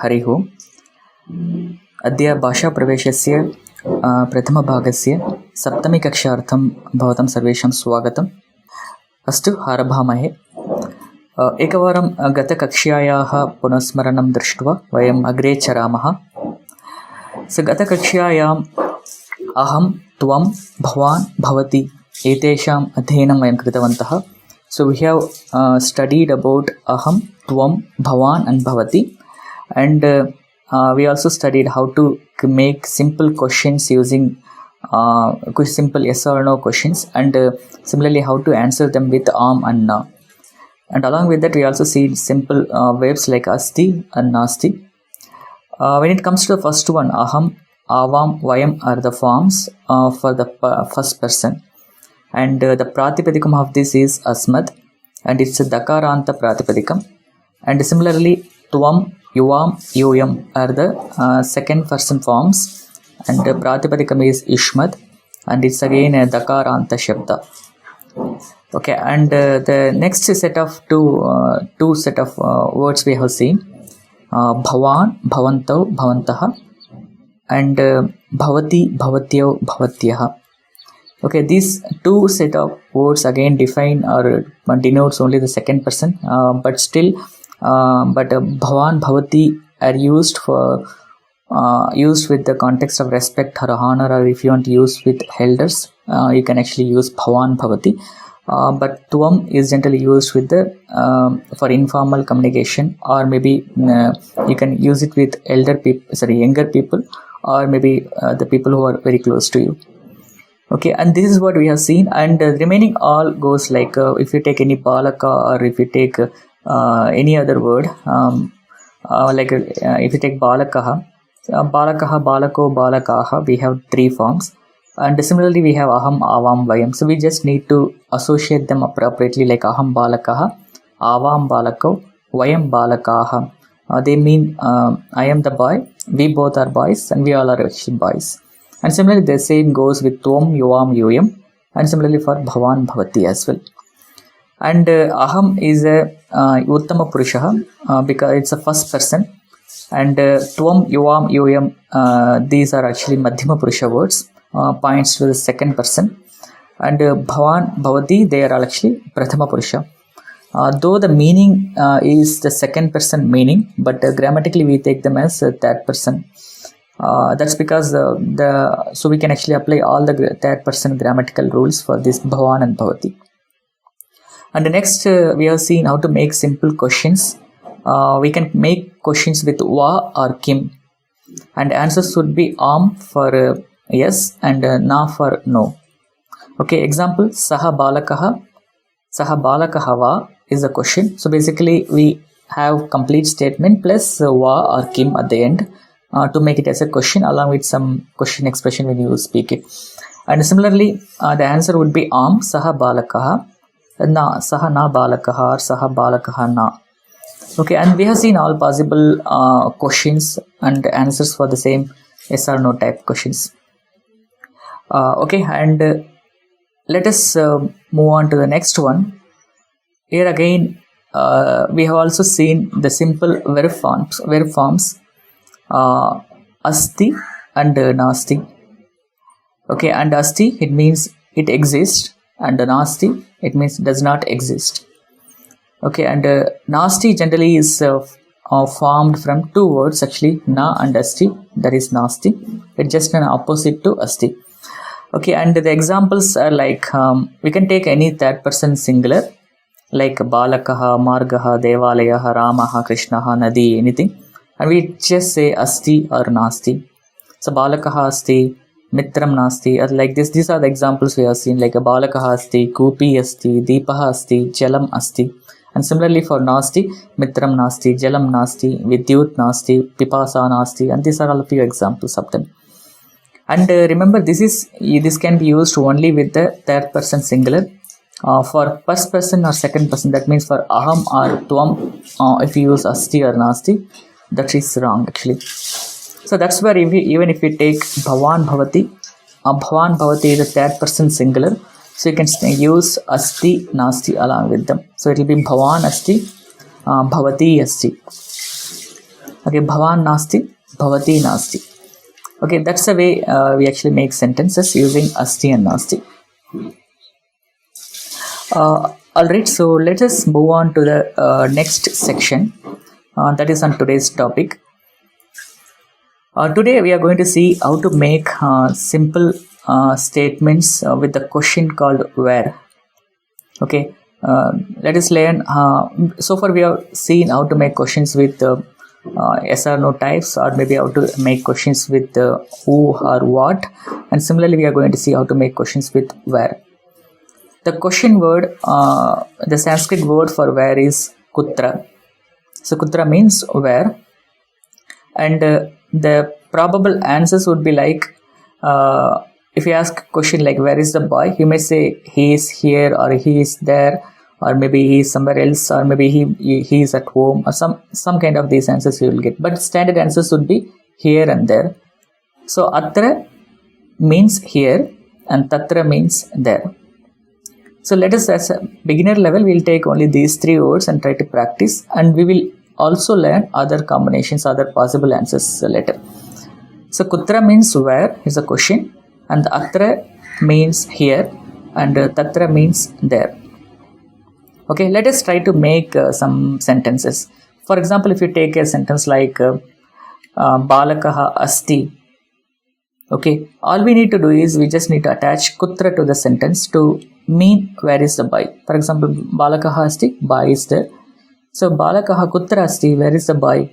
हरिः ओम्। अद्य भाषाप्रवेशस्य प्रथमभागस्य सप्तमीकक्षार्थं भवतां सर्वेषां स्वागतम्। अस्तु, आरभामहे। एकवारं गतकक्ष्यायाः पुनस्मरणं दृष्ट्वा वयम् अग्रे चरामः। गतकक्ष्यायाम् अहं, त्वं, भवान्, भवती एतेषाम् अध्ययनं वयं कृतवन्तः। So we have studied about aham, tvam, bhavan and bhavati, and we also studied how to make simple questions using simple yes or no questions, and similarly how to answer them with am and na. And along with that we also see simple verbs like asti and nasti. When it comes to the first one, aham, avam, vayam are the forms for the first person. And the pratipadikam of this is asmad, and it's a dakaranta pratipadikam. And similarly tvam, yuvam, yuyam are the second person forms, and the pratipadikam is ishmad, and it's again a dakaranta shabda. Okay, and the next set of two set of words we have seen, bhavan, bhavantav, bhavantaha, and bhavati, bhavatyo, bhavatyah. Okay, these two set of words again define or denotes only the second person, but bhavan, bhavati are used with the context of respect or honor, or if you want to use with elders, you can actually use bhavan, bhavati. But tvam is generally used with the for informal communication, or maybe you can use it with younger people, or maybe the people who are very close to you. Okay, and this is what we have seen, and remaining all goes like if you take any balaka, or if you take any other word, if you take balakaha, balako, balakaha, we have three forms, and similarly we have aham, avam, vayam. So we just need to associate them appropriately, like aham balakaha, avam balako, vayam balakaha. They mean I am the boy, we both are boys, and we all are actually boys. And similarly the same goes with tvam, yuvam, yuyam, and similarly for bhavan, bhavati as well. And aham is a uttama purushaha because it's a first person, and tvam, yuvam, yuyam, these are actually madhyama purusha words, points to the second person, and bhavan, bhavati, they are actually prathama purusha. Though the meaning is the second person meaning, but grammatically we take them as third person. That's because so we can actually apply all the third person grammatical rules for this bhavan and bhavati. And the next we have seen how to make simple questions. We can make questions with va or kim, and answers should be am for yes and na for no. Okay, example, saha balakaha va is a question. So basically we have complete statement plus va or kim at the end to make it as a question, along with some question expression when you speak it. And similarly the answer would be am, saha balakaha, na, saha na balakaha, or saha balakaha na. Okay, and we have seen all possible questions and answers for the same yes or no type questions. Okay, and let us move on to the next one. Here again we have also seen the simple verb forms asti and nasti. Okay, and asti, it means it exists, and nasti, it means does not exist. Okay, and nasti generally is formed from two words actually, na and asti, that is nasti. It's just an opposite to asti. Okay, and the examples are like we can take any third person singular, like balakaha, margaha, devalayaha, ramaha, krishnaha, nadi, anything, and we just say asti or nasti. So balakaha asti, mitram nasti, or like this. These are the examples we have seen, like a balakaha asti, kupi asti, deepaha asti, jalam asti. And similarly for nasti, mitram nasti, jalam nasti, vidyut nasti, pipasa nasti, and these are all a few examples of them. And remember, this can be used only with the third person singular. For first person or second person, that means for aham or tvam, if you use asti or nasti, that is wrong actually. So that's where even if we take bhavan, bhavati is a third person singular, so you can use asti, nasti along with them. So it will be bhavan asti, bhavati asti. Okay, bhavan nasti, bhavati nasti. Okay, that's the way we actually make sentences using asti and nasti. Alright, so let us move on to the next section, that is on today's topic. Today we are going to see how to make simple statements with the question called where. Okay, let us learn. So far we have seen how to make questions with yes or no types, or maybe how to make questions with who or what, and similarly we are going to see how to make questions with where. The question word, the Sanskrit word for where is kutra. So kutra means where, and the probable answers would be like, if you ask a question like where is the boy, you may say he is here, or he is there, or maybe he is somewhere else, or maybe he is at home, or some kind of these answers you will get. But standard answers would be here and there. So atra means here and tatra means there. So let us, as a beginner level, we will take only these three words and try to practice, and we will also learn other combinations, other possible answers later. So kutra means where is a question, and atra means here, and tatra means there. Okay, let us try to make some sentences. For example, if you take a sentence like balakaha asti, okay, all we need to do is we just need to attach kutra to the sentence to mean where is the boy. For example, balakaha asti, boy is there. So balakaha kutra asti, where is the boy?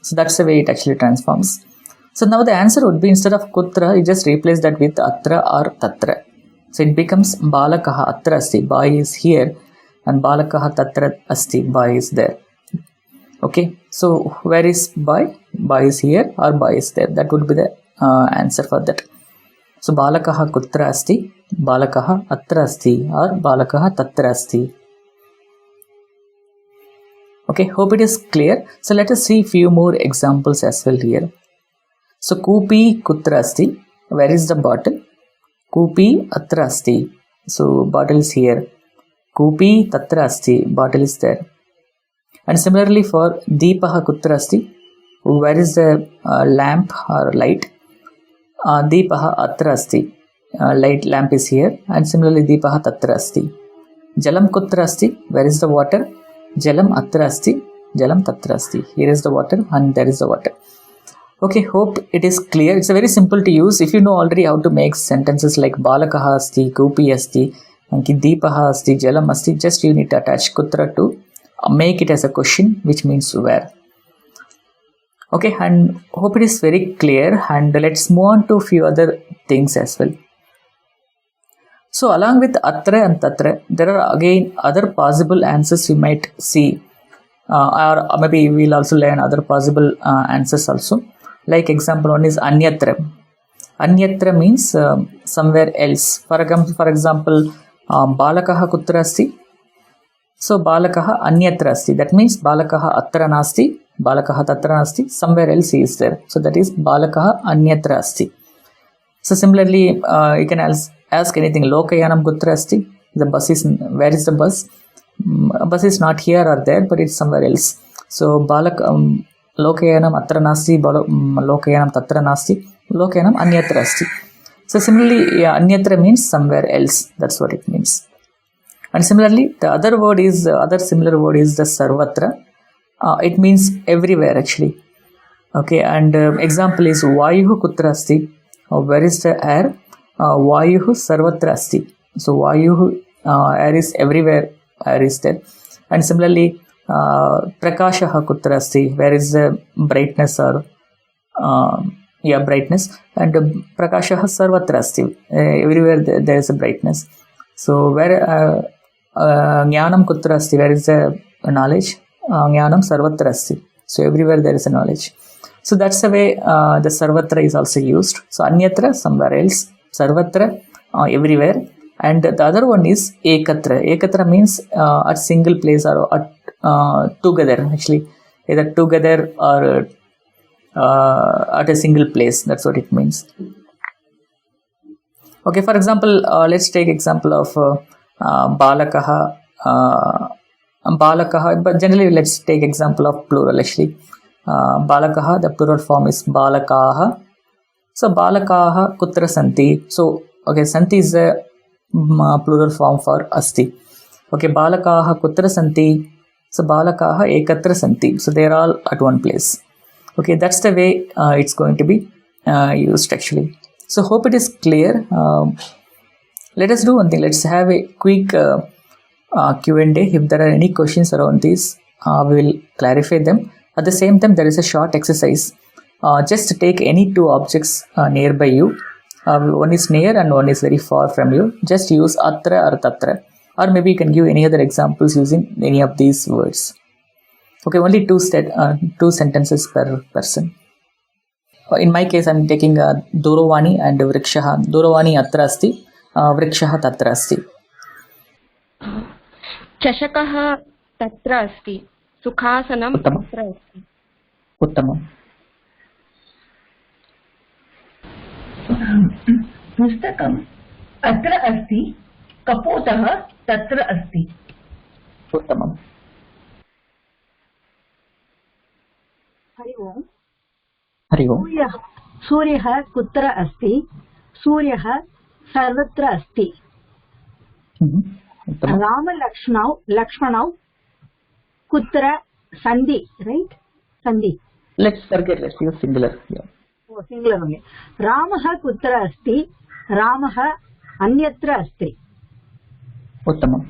So that's the way it actually transforms. So now the answer would be, instead of kutra, you just replace that with atra or tatra. So it becomes balakaha atra asti, boy is here, and balakaha tatra asti, boy is there. Okay, so where is boy? Boy is here or boy is there. That would be the answer for that. So balakaha kutra asti, balakaha atra asti, or balakaha tatra asti. Okay, hope it is clear. So let us see few more examples as well here. So kupi kutra asti, where is the bottle? Kupi atra asti, so bottle is here. Kupi tatra asti, bottle is there. And similarly for deepaha kutra asti, where is the lamp or light? Deepaha atra asti, light lamp is here. And similarly deepaha tatra asti. Jalam kutra asti, where is the water? Jalam atra asti, jalam tatra asti. Here is the water and there is the water. Okay, hope it is clear. It's very simple to use. If you know already how to make sentences like balakaha asti, kupi asti, deepaha asti, jalam asti, just you need to attach kutra to make it as a question, which means where. Okay, and hope it is very clear, and let's move on to a few other things as well. So along with atra and tatra, there are again other possible answers you might see, or maybe we'll also learn other possible answers also. Like example one is anyatra. Anyatra means somewhere else. For example, balakaha kutra asti. So balakaha anyatra asti. That means balakaha atra nasti, balakaha tatra nasti. Somewhere else he is there. So that is balakaha anyatra asti. So similarly, you can ask anything. Lokayanam kutra asti. The bus is, where is the bus? Bus is not here or there, but it's somewhere else. So Lokayanam atra nasti, lokayanam tatra nasti, lokayanam anyatra asti. So similarly, anyatra means somewhere else. That's what it means. And similarly, the other similar word is the sarvatra. It means everywhere actually. Okay, and example is vayuhu kutra asti. Where is the air? Vayuhu sarvatra asti. So vayuhu, air is everywhere. Air is there. And similarly, prakashaha kutra asti, where is the brightness or brightness, and prakashaha sarvatra asti, everywhere there is a brightness. So where jnanam kutra asti, where is the knowledge? Jnanam sarvatra asti, so everywhere there is a knowledge. So that's the way the sarvatra is also used. So anyatra, somewhere else, sarvatra, everywhere. And the other one is ekatra. Ekatra means at single place or at together, actually, either together or at a single place. That's what it means. Okay, for example, let's take example of balakaha, but generally let's take example of plural actually. Balakah, the plural form is balakaah. So balakaah kutra santi. So okay, santi is a plural form for asti. Okay, balakaah kutra santi. So balakaah ekatra santi. So they are all at one place. Okay, that's the way it's going to be used actually. So hope it is clear. Let us do one thing. Let's have a quick Q&A. If there are any questions around this, we will clarify them. At the same time, there is a short exercise. Just take any two objects nearby you. One is near and one is very far from you. Just use atra or tatra, or maybe you can give any other examples using any of these words. Okay, only two sentences per person. In my case, I'm taking Duravani and Vrikshaha. Duravani atra asti, Vrikshaha tatra asti. चषकः तत्र अस्ति, सुखासनम् अत्र अस्ति. उत्तमम्. पुस्तकम् अत्र अस्ति, कपोतः तत्र अस्ति. उत्तमम्. हरि ओम्. हरि ओम्. सूर्यः कुत्र अस्ति? सूर्यः सर्वत्र अस्ति. रामलक्ष्मणौ कुत्र सन्ति? रैट्, सन्ति. Let's forget. Let's use singular. Yeah. Oh, singular only. रामः कुत्र अस्ति? रामः अन्यत्र अस्ति. उत्तमम्.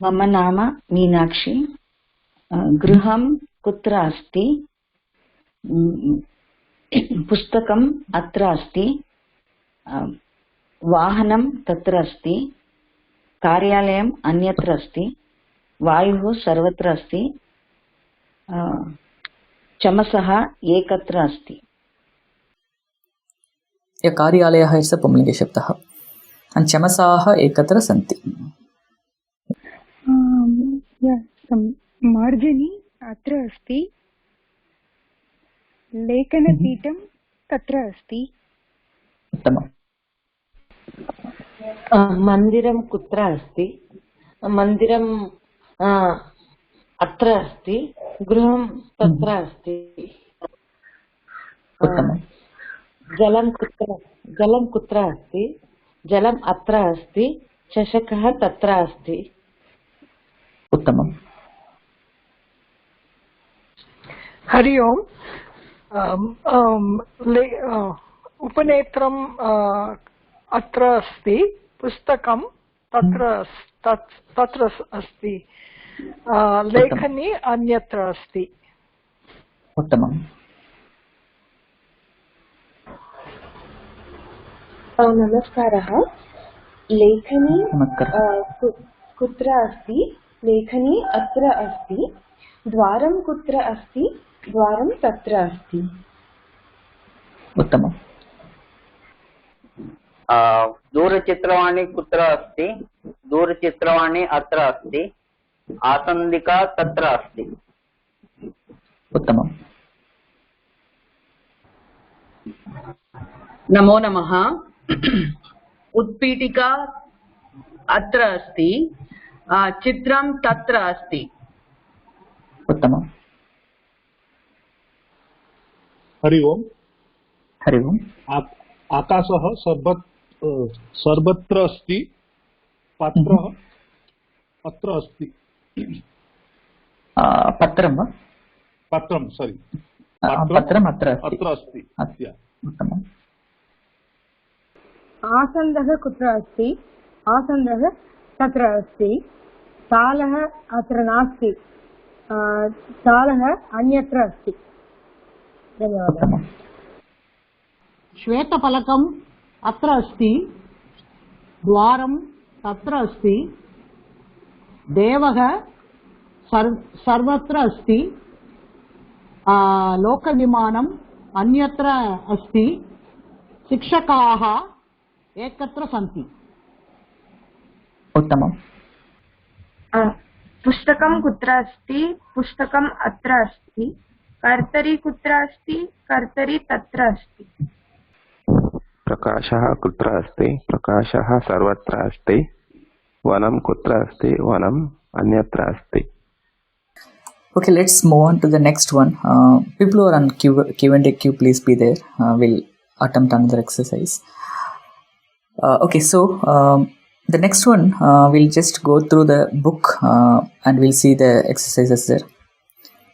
मम नाम मीनाक्षी. गृहं कुत्र अस्ति? पुस्तकम् अत्र अस्ति. वाहनं तत्र अस्ति. कार्यालयम् अन्यत्र अस्ति. वायुः सर्वत्र अस्ति. चमसः एकत्र अस्ति. कार्यालयः इस् पुंलिङ्गशब्दः. चमसाः एकत्र सन्ति. मार्जनी अत्र अस्ति. लेखनपीठं तत्र अस्ति. उत्तमम्. मन्दिरं कुत्र अस्ति? मन्दिरम् अत्र अस्ति. गृहं तत्र अस्ति. जलं कुत्र अस्ति? जलम् अत्र अस्ति. चषकः तत्र अस्ति. उत्तमम्. हरि ओम्. उपनेत्रम् अत्र अस्ति. पुस्तकं तत्र अस्ति. लेखनी अन्यत्र अस्ति. उत्तमम्. नमस्कारः. लेखनी कुत्र अस्ति? लेखनी अत्र अस्ति. द्वारं कुत्र अस्ति? द्वारं तत्र अस्ति. उत्तमम्. दूरचित्रवाणी कुत्र अस्ति? दूरचित्रवाणी अत्र अस्ति. आसन्दिका तत्र अस्ति. उत्तमम्. नमो नमः. उत्पीठिका अत्र अस्ति. चित्रं तत्र अस्ति. उत्तमम्. हरि ओम्. हरि ओम्. आकाशः सर्वत्र अस्ति. पात्रः अत्र अस्ति. पत्रं वा? पत्रं सारी. पत्रम् अत्र अस्ति. उत्तमम्. आसन्दः कुत्र अस्ति? आसन्दः तत्र अस्ति. शालः अत्र नास्ति. शालः अन्यत्र अस्ति. धन्यवादः. श्वेतफलकम् अत्र अस्ति. द्वारं तत्र अस्ति. देवः सर्वत्र अस्ति. लोकविमानम् अन्यत्र अस्ति. शिक्षकाः एकत्र सन्ति. उत्तमम्. पुस्तकं कुत्र अस्ति? पुस्तकम् अत्र अस्ति. कर्तरी कुत्र अस्ति? कर्तरी तत्र अस्ति. प्रकाशः कुत्र अस्ति? प्रकाशः सर्वत्र अस्ति. वनं कुत्र अस्ति? वनम् अन्यत्र अस्ति. Okay, let's move on to the next one. People who are on Q&A queue, please be there. We'll attempt another exercise. Okay, so the next one, we'll just go through the book and we'll see the exercises there.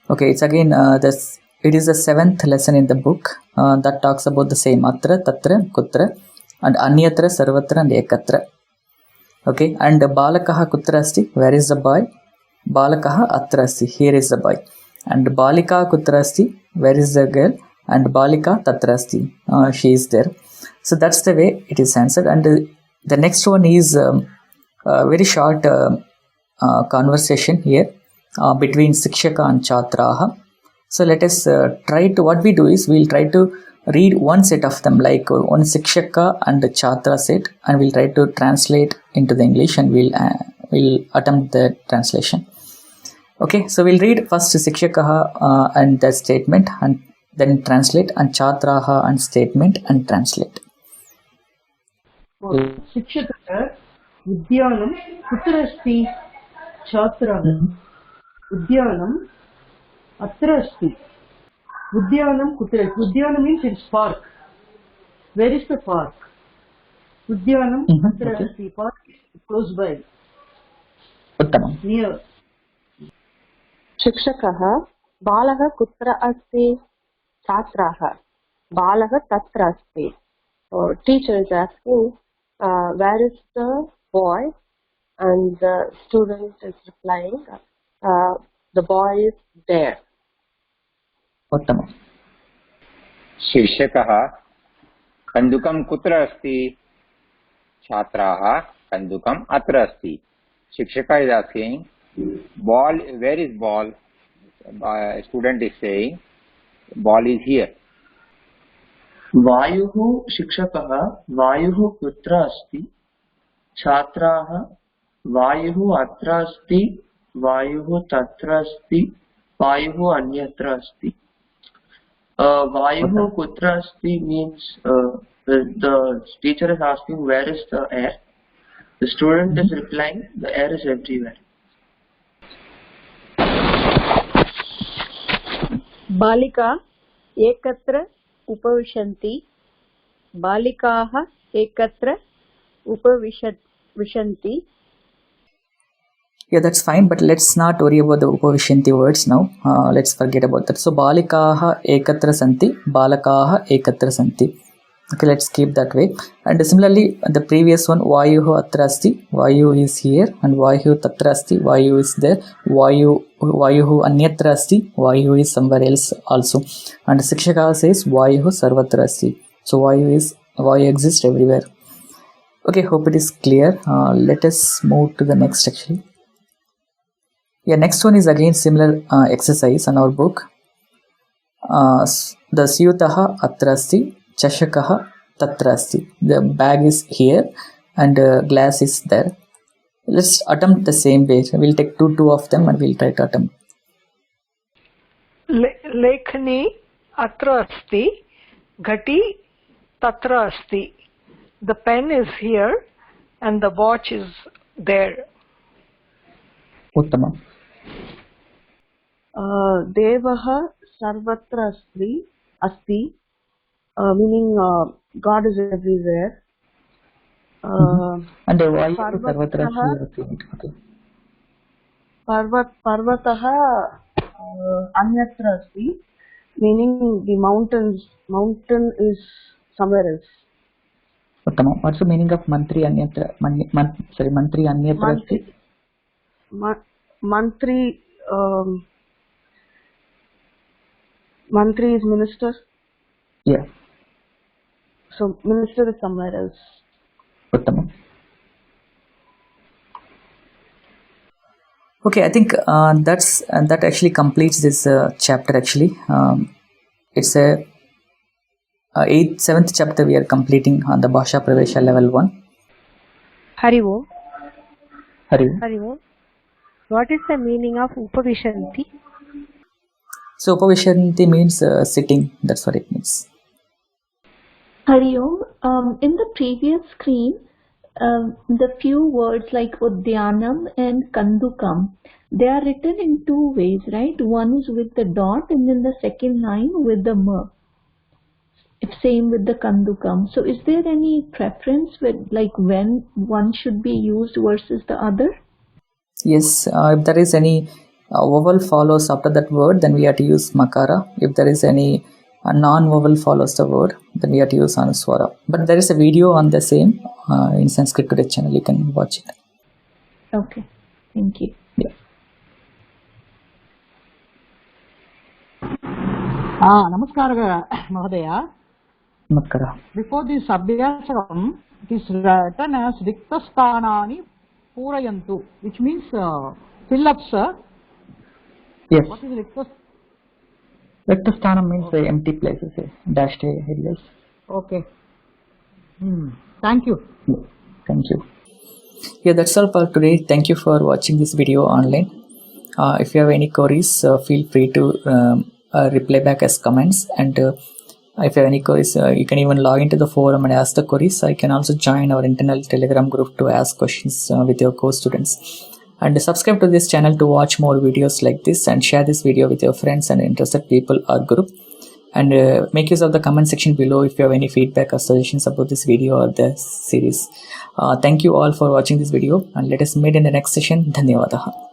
Okay, it's again, it is the 7th lesson in the book that talks about the same atra, tatra, kutra, and anyatra, sarvatra, and ekatra. Okay, and balakaha kutra asti, where is the boy? Balakaha atra asti, here is the boy. And balika kutra asti, where is the girl? And balika tatra asti, she is there. So that's the way it is answered. And the next one is a very short conversation here between Sikshaka and Chatraha. So let us try to, what we do is we'll try to read one set of them, like one Sikshaka and the Chatra set, and we'll try to translate into the English, and we'll attempt the translation. Okay, so we'll read first Sikshaka and the statement, and then translate, and Chatraha and statement and translate. शिक्षकः उद्यानं कुत्र अस्ति? छात्रः उद्यानम् अत्र अस्ति. उद्यानं कुत्र? उद्यानं means it's park. Where is the park? उद्यानं अत्र अस्ति. Park is close by. उत्तमम्. Near. शिक्षकः बालः कुत्र अस्ति? छात्राः बालः तत्र अस्ति. Teacher is asking where is the boy, and the student is replying the boy is there. उत्तमम्. शिक्षकः कन्दुकं कुत्र अस्ति? छात्राः कन्दुकम् अत्र अस्ति. शिक्षकः is asking ball, where is ball? Student is saying ball is here. वायुः शिक्षकः वायुः कुत्र अस्ति? छात्राः वायुः अत्र अस्ति. वायुः तत्र अस्ति. वायुः अन्यत्र अस्ति. वायुः कुत्र अस्ति means the teacher is asking where is the air. The student is replying the air is everywhere. बालिका एकत्र उपविशन्ति. बालिकाः एकत्र उपविशन्ति. Yeah, that's fine, but let's not worry about the upavishanti words now. Let's forget about that. So balikaah ekatra santi, balakaah ekatra santi. Okay, let's keep that way. And similarly, the previous one, vayuh atra asti, vayu is here, and vayu tatra asti, vayu is there. Vayuh anyatra asti, vayu is somewhere else also. And Sikshaka says vayuh sarvatra asti. So vayu exists everywhere. Okay, hope it is clear. Let us move to the next actually. Yeah, next one is again similar exercise on our book. The syutaha atra asti, chashakaha tatra asti. The bag is here and glass is there. Let's attempt the same way. We'll take two of them and we'll try to attempt. लेखनी अत्र अस्ति, घटी तत्र अस्ति. The pen is here and the watch is there. उत्तमम्. देवः सर्वत्र अस्ति. Meaning God is everywhere. And why sarvatra asti? पर्वतः अन्यत्र अस्ति. Meaning the mountain is somewhere else. उत्तमम्. What's the meaning of mantri anyatra? Mantri anyatra asti? Mantri is minister. Yeah. So minister is somewhere else. Uttamam. Okay, I think that actually completes this chapter actually. It's a 7th chapter we are completing on the Bhasha Pravesha level 1. Hari Om. Hari Om. Hari Om. What is the meaning of Upavishanti? So Upavishanti means sitting. That's what it means. Hari Om. In the previous screen, the few words like Udyanam and Kandukam, they are written in two ways, right? One is with the dot and then the second line with the m. Same with the Kandukam. So is there any preference with like when one should be used versus the other? Yes, if there is any vowel follows after that word, then we have to use makara. If there is any non-vowel follows the word, then we have to use anuswara. But there is a video on the same in Sanskrit Today channel. You can watch it. Okay, thank you. Yeah. Namaskar, Mahodaya. Makara. Before this abhyasam, it is written as Riktastanani Purayantu, which means fill up, sir. Yes. What is Riktastanani? Riktastanam means the empty places, dashed areas. Okay. Thank you. Yeah. Thank you. Yeah, that's all for today. Thank you for watching this video online. If you have any queries, feel free to reply back as comments. And if you have any queries, you can even log into the forum and ask the queries. I can also join our internal Telegram group to ask questions with your co-students. And subscribe to this channel to watch more videos like this, and share this video with your friends and interested people or group. And make use of the comment section below if you have any feedback or suggestions about this video or the series. Thank you all for watching this video, and let us meet in the next session. Dhanyavadaha.